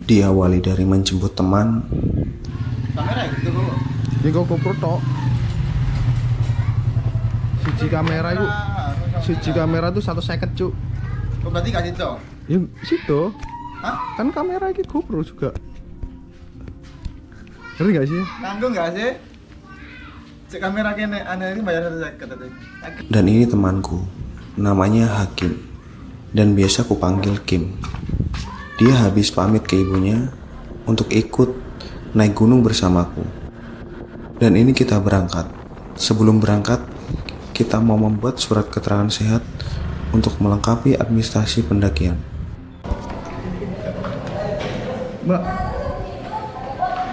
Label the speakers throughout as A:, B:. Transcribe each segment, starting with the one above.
A: diawali dari menjemput teman.
B: Kamera gitu kok.
C: Ini kok GoPro tok. Siji kamera tuh 1 second, Cuk.
B: Oh, berarti gak situ?
C: Ya situ.
B: Hah?
C: Kan kamera ini GoPro juga. Ngerti gak sih?
B: Nanggung gak sih? Cek kamera kene aneh ini bayar 1 second tadi.
A: Dan ini temanku, namanya Hakim, dan biasa ku panggil Kim. Dia habis pamit ke ibunya untuk ikut naik gunung bersamaku. Dan ini kita berangkat. Sebelum berangkat, kita mau membuat surat keterangan sehat untuk melengkapi administrasi pendakian.
C: Mbak,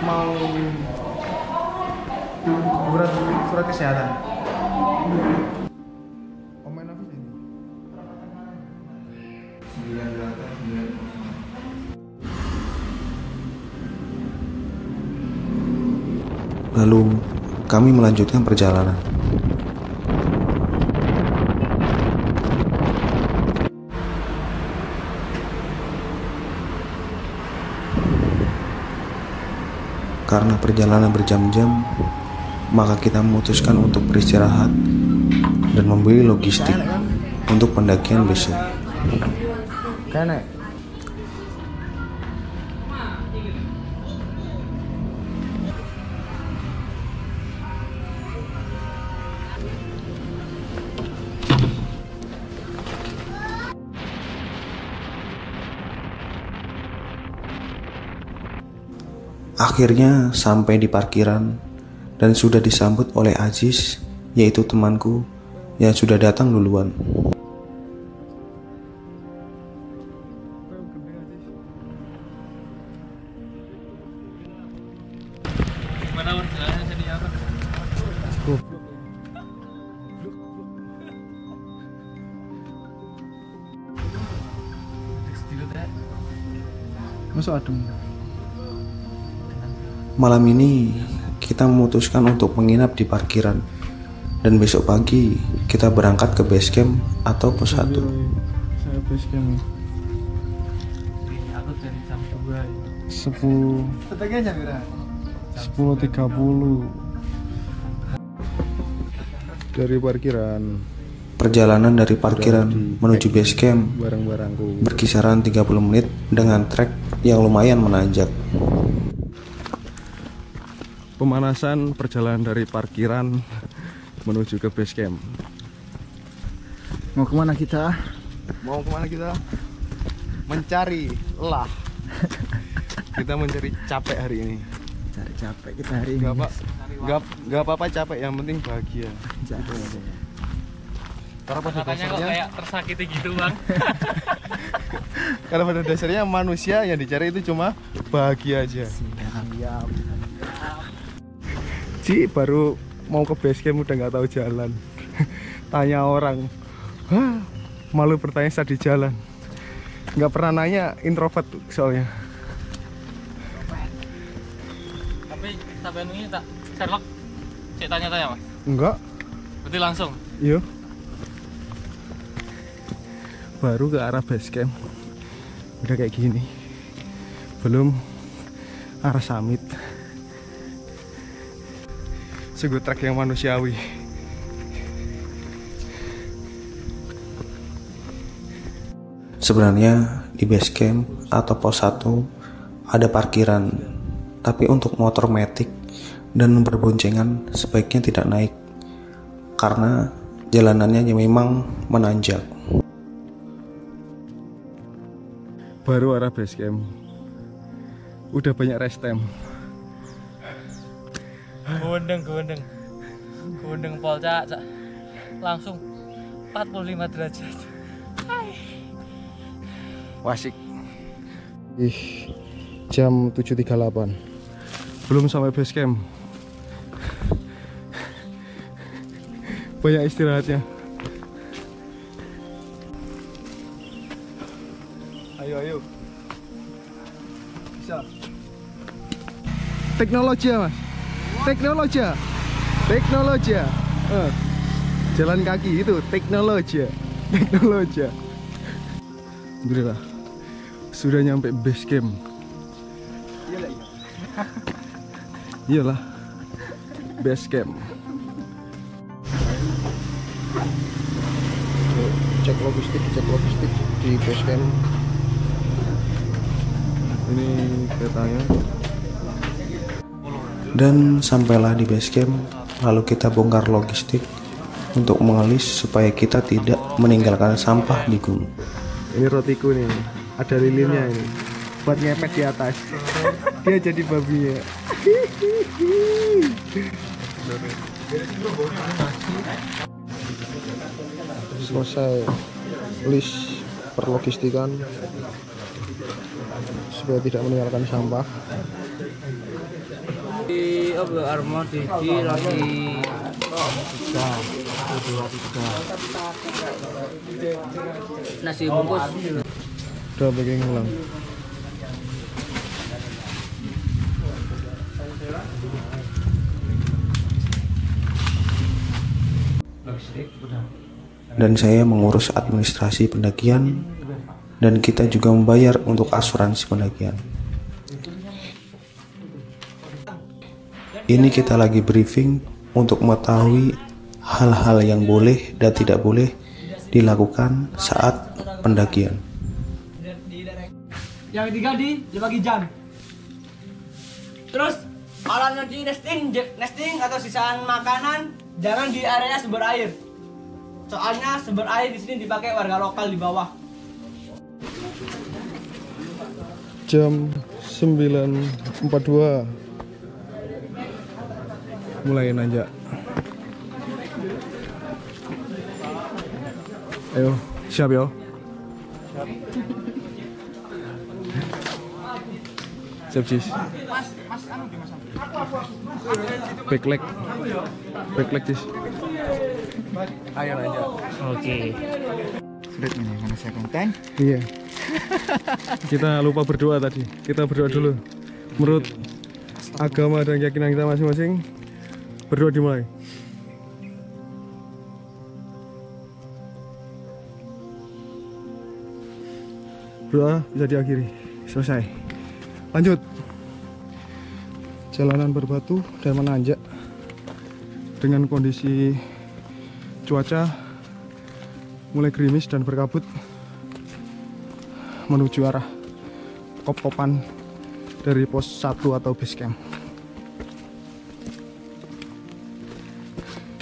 C: mau surat kesehatan. Komen apa sih?
A: Lalu, kami melanjutkan perjalanan. Karena perjalanan berjam-jam, maka kita memutuskan untuk beristirahat dan membeli logistik untuk pendakian besok.
C: Kene.
A: Akhirnya sampai di parkiran dan sudah disambut oleh Aziz, yaitu temanku yang sudah datang duluan.
D: Mana perjalanan jadi apa?
C: Masuk adem.
A: Malam ini kita memutuskan untuk menginap di parkiran dan besok pagi kita berangkat ke base camp atau pos 1.
C: Saya base camp.
D: Aku dari jam 2
C: 10
B: Setegnya jam berapa?
C: 10.30 dari parkiran.
A: Perjalanan dari parkiran menuju base camp
C: Barang-barangku
A: berkisaran 30 menit dengan trek yang lumayan menanjak.
C: pemanasan perjalanan dari parkiran menuju ke base camp.
B: Mau kemana kita? Mau kemana kita? Mencari lelah.
C: Kita mencari capek hari ini.
B: Cari capek kita hari ini.
C: Gak apa-apa capek, yang penting bahagia. Karena pada
D: Katanya kok
C: dasarnya,
D: kayak tersakiti gitu bang.
C: karena pada dasarnya manusia yang dicari itu cuma bahagia aja.
B: Siap.
C: Ci baru mau ke base camp udah nggak tahu jalan. Tanya orang, malu bertanya saat di jalan. Nggak pernah nanya, introvert soalnya.
D: Tapi sampai ini tak Sherlock cek tanya-tanya mas.
C: Enggak,
D: Berarti langsung.
C: iya. Baru ke arah base camp udah kayak gini, belum arah summit. Sungguh trek yang manusiawi.
A: Sebenarnya di base camp atau pos 1 ada parkiran, tapi untuk motor matic dan berboncengan sebaiknya tidak naik karena jalanannya yang memang menanjak.
C: Baru arah base camp udah banyak rest time.
D: Gondeng polca langsung 45 derajat.
C: Wasik. Jam 7.38 belum sampai base camp. Banyak istirahatnya.
B: Ayo. Bisa.
C: Teknologi ya mas. Teknologi. Jalan kaki itu teknologi. Alhamdulillah sudah nyampe base camp. Iyalah, base camp. Cek logistik di base camp. Ini keretanya.
A: Dan sampailah di base camp, lalu kita bongkar logistik untuk mengelis supaya kita tidak meninggalkan sampah di gunung.
C: Ini rotiku nih, ada lilinnya ini, buat ngepet di atas. Dia jadi babi ya. Selesai list perlogistikan supaya tidak meninggalkan sampah.
E: Di armor di roti nasi bungkus
C: Udah packing ulang.
A: Dan saya mengurus administrasi pendakian, dan kita juga membayar untuk asuransi pendakian. Ini kita lagi briefing untuk mengetahui hal-hal yang boleh dan tidak boleh dilakukan saat pendakian.
E: yang ketiga dibagi jam. Terus kalau nanti nesting atau sisaan makanan jangan di area sumber air, soalnya sumber air di sini dipakai warga lokal di bawah.
C: Jam 9.42 mulai nanjak. Ayo, siap yo. Siap cis. Backleg cis. Ayo nanjak.
E: Oke.
B: Sulit ini manusia konten.
C: Iya. Kita lupa berdoa tadi. Kita berdoa dulu. Menurut agama dan keyakinan kita masing-masing, berdoa dimulai. Doa bisa diakhiri. Selesai. Lanjut. Jalanan berbatu dan menanjak dengan kondisi cuaca mulai gerimis dan berkabut menuju arah kop-kopan dari pos 1 atau base camp.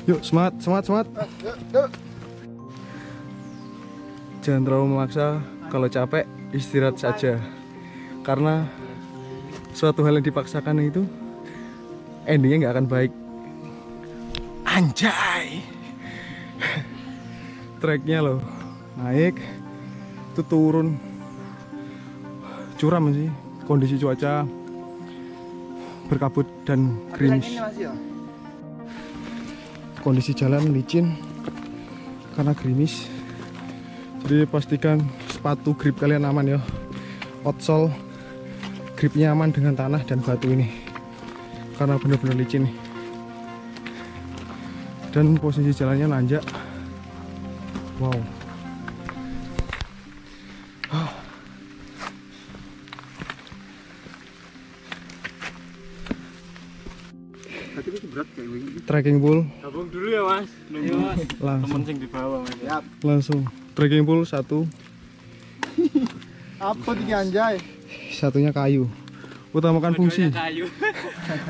C: Yuk, semangat. Jangan terlalu memaksa. Kalau capek, istirahat saja. Karena suatu hal yang dipaksakan itu endingnya nggak akan baik. Anjay. Treknya loh, naik, itu turun, curam sih. Kondisi cuaca berkabut dan gerimis. Kondisi jalan licin karena gerimis. Jadi pastikan sepatu grip kalian aman ya. Outsole gripnya aman dengan tanah dan batu ini, karena benar-benar licin nih. Dan posisi jalannya nanjak. Wow. Trekking pool.
D: Gabung dulu ya mas.
C: Langsung.
D: Temen sing di bawah mas.
B: Siap.
C: Langsung. Trekking pool 1.
B: Apa tiga anjay?
C: Satunya kayu. Utamakan fungsi.
D: Kayu.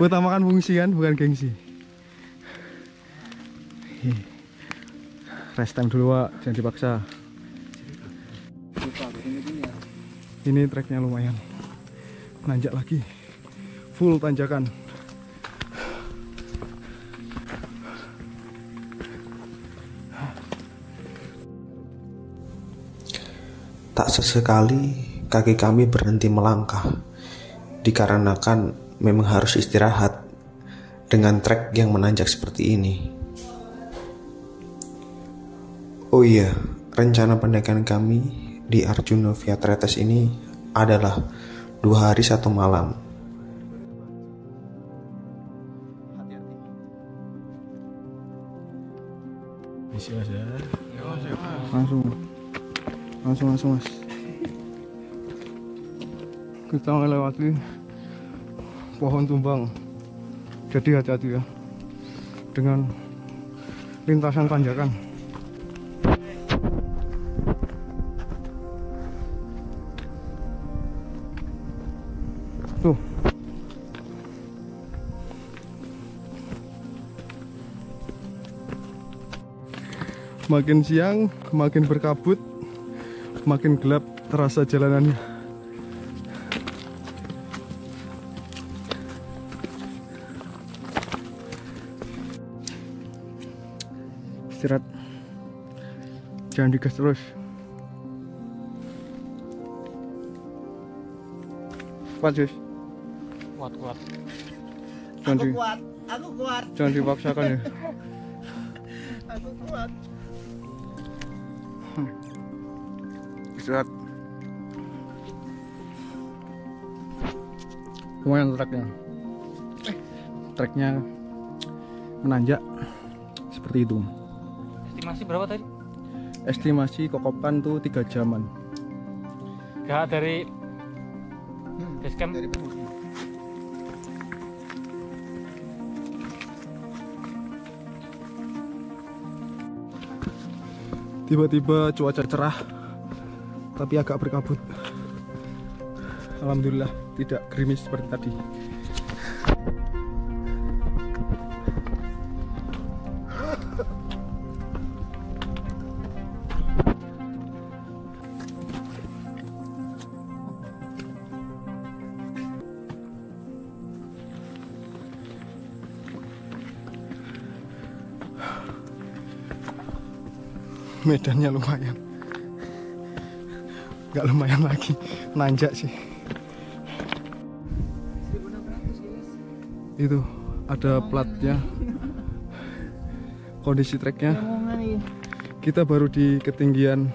C: Utamakan fungsi kan, bukan gengsi. Rest time dulu Wak, jangan dipaksa. Ini treknya lumayan. Nanjak lagi. Full tanjakan.
A: Tak sesekali kaki kami berhenti melangkah, dikarenakan memang harus istirahat dengan trek yang menanjak seperti ini. Oh iya, rencana pendakian kami di Arjuna Via Tretes ini adalah 2 hari 1 malam.
C: Isi aja. Langsung mas. Kita melewati pohon tumbang. Jadi hati-hati ya dengan lintasan tanjakan. Tuh. Makin siang, makin berkabut, makin gelap terasa jalanannya. Istirahat, jangan digas terus. Kuat Jus,
D: Kuat.
B: Aku kuat.
C: jangan dipaksakan ya.
B: Aku kuat.
C: Istirahat. Lumayan treknya menanjak seperti itu.
D: Estimasi berapa tadi?
C: Estimasi Kokopan tuh 3 jaman.
D: Gak dari base camp.
B: Dari pengungsi.
C: Tiba-tiba cuaca cerah tapi agak berkabut. Alhamdulillah tidak gerimis seperti tadi. Medannya lumayan, nggak lumayan lagi, nanjak sih. Itu ada platnya, kondisi treknya. Kita baru di ketinggian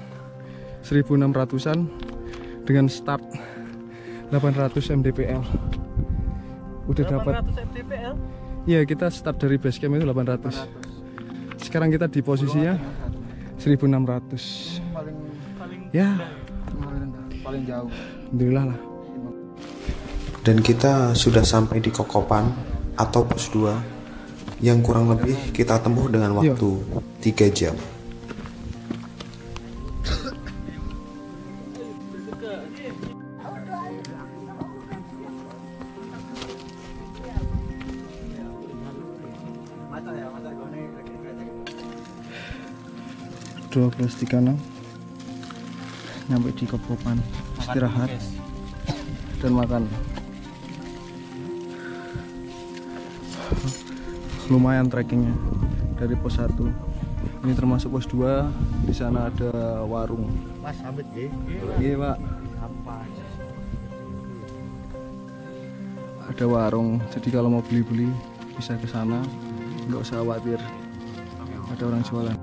C: 1600-an dengan start 800 mdpl. Udah dapat.
D: 800 mdpl?
C: Iya, kita start dari base camp itu 800. Sekarang kita di posisinya 1600. Ya,
B: Paling jauh.
C: alhamdulillah lah.
A: Dan kita sudah sampai di Kokopan atau pos 2 yang kurang lebih kita tempuh dengan waktu 3 jam.
C: Dua 12.36 nyampe di Kokopan, istirahat dan makan. Lumayan trekkingnya dari pos 1. Ini termasuk pos 2. Di sana ada warung.
B: Mas Hamid ya.
C: Iya Pak. Ada warung. Jadi kalau mau beli-beli bisa ke sana. Nggak usah khawatir ada orang jualan.